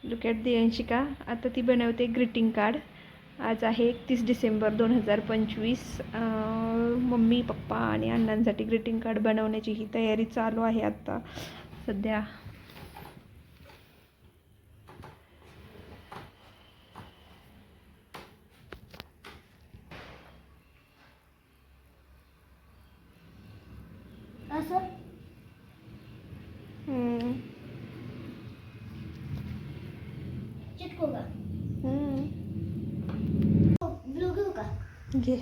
Look at the Anshika. आता ती बनवते ग्रीटिंग कार्ड. आज आहे 31 डिसेंबर 2025. मम्मी पप्पा आणि अण्णांसाठी ग्रीटिंग कार्ड बनवण्याची ही तयारी चालू आहे आत्ता सध्या. असं चिटकू का? ब्लू घेऊ का? घे.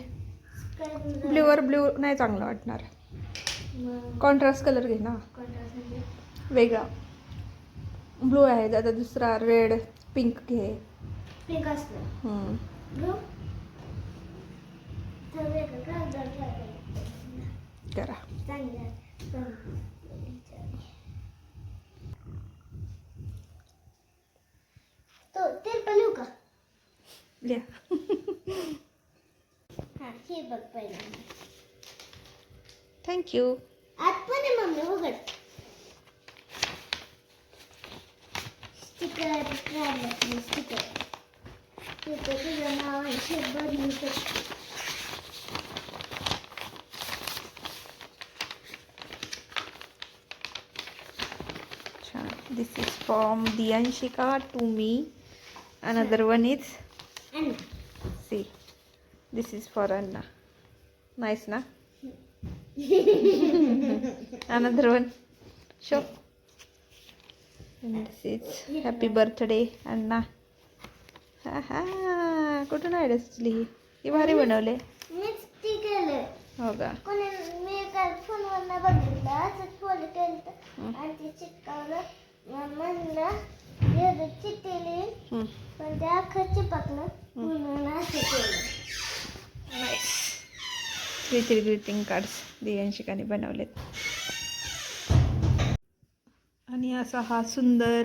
ब्ल्यूवर ब्ल्यू नाही चांगलं वाटणार. कॉन्ट्रास्ट कलर घे ना, वेगळा. ब्लू आहे आता, दुसरा रेड पिंक घे. पिंक असतं घेऊ तर वेगळं करा. तो तेल पण लिहू का? लिहा. हा हे बघ पहिलं. थँक्यू. आत पण आहे मम्मी उघड. स्टिकर स्टिकर तुझं नाव आहे हे बदलू शकते. This is from Dianshika to me. Another one is Anna. see. This is for Anna. Nice, na? Another one. Show. And this is happy birthday, Anna. Ha. कुठून आयडिया सुचली ही? ही भारी बनवले. मीच ती केलं. हो का? कोणी मी काल फोनवर बघितलं असंच फोन केलं आणि ते चिटकावलं. म्हणलं हे चिटकली पण ते अख्खं चिपकलं म्हणून असं केलं. नाईस. ग्रीटिंग कार्ड्स दियांशिकाने बनवलेत. आणि असा हा सुंदर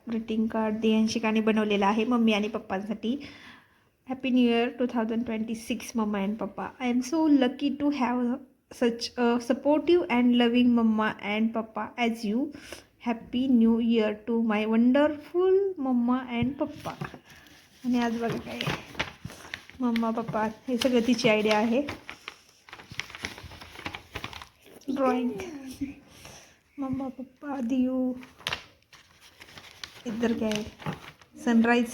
ग्रीटिंग कार्ड दियांशिकाने बनवलेला आहे मम्मी आणि पप्पांसाठी. Happy new year 2026 mumma and papa. I am so lucky to have such a supportive and loving mama and papa as you. Happy New Year to my wonderful mama and papa. आणि आज बघा काय mamma पप्पा हे सगळं तिची idea आहे. Drawing mamma पप्पा दियू. इधर काय सनराईज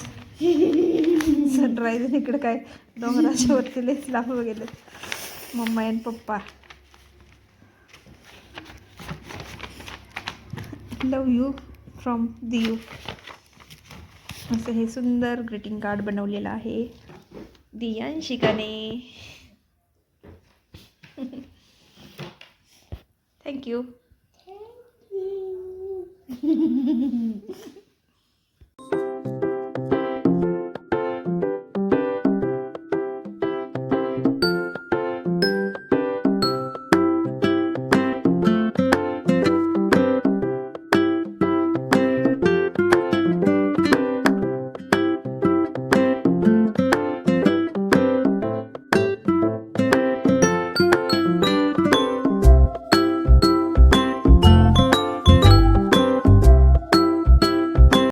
सनराईज. इकडं काय डोंगराच्या वरती लेस लांब गेले मम्मा अँड पप्पा. लव यू फ्रॉम दियू. असं हे सुंदर ग्रीटिंग कार्ड बनवलेलं आहे दियांशिकाने. थँक्यू.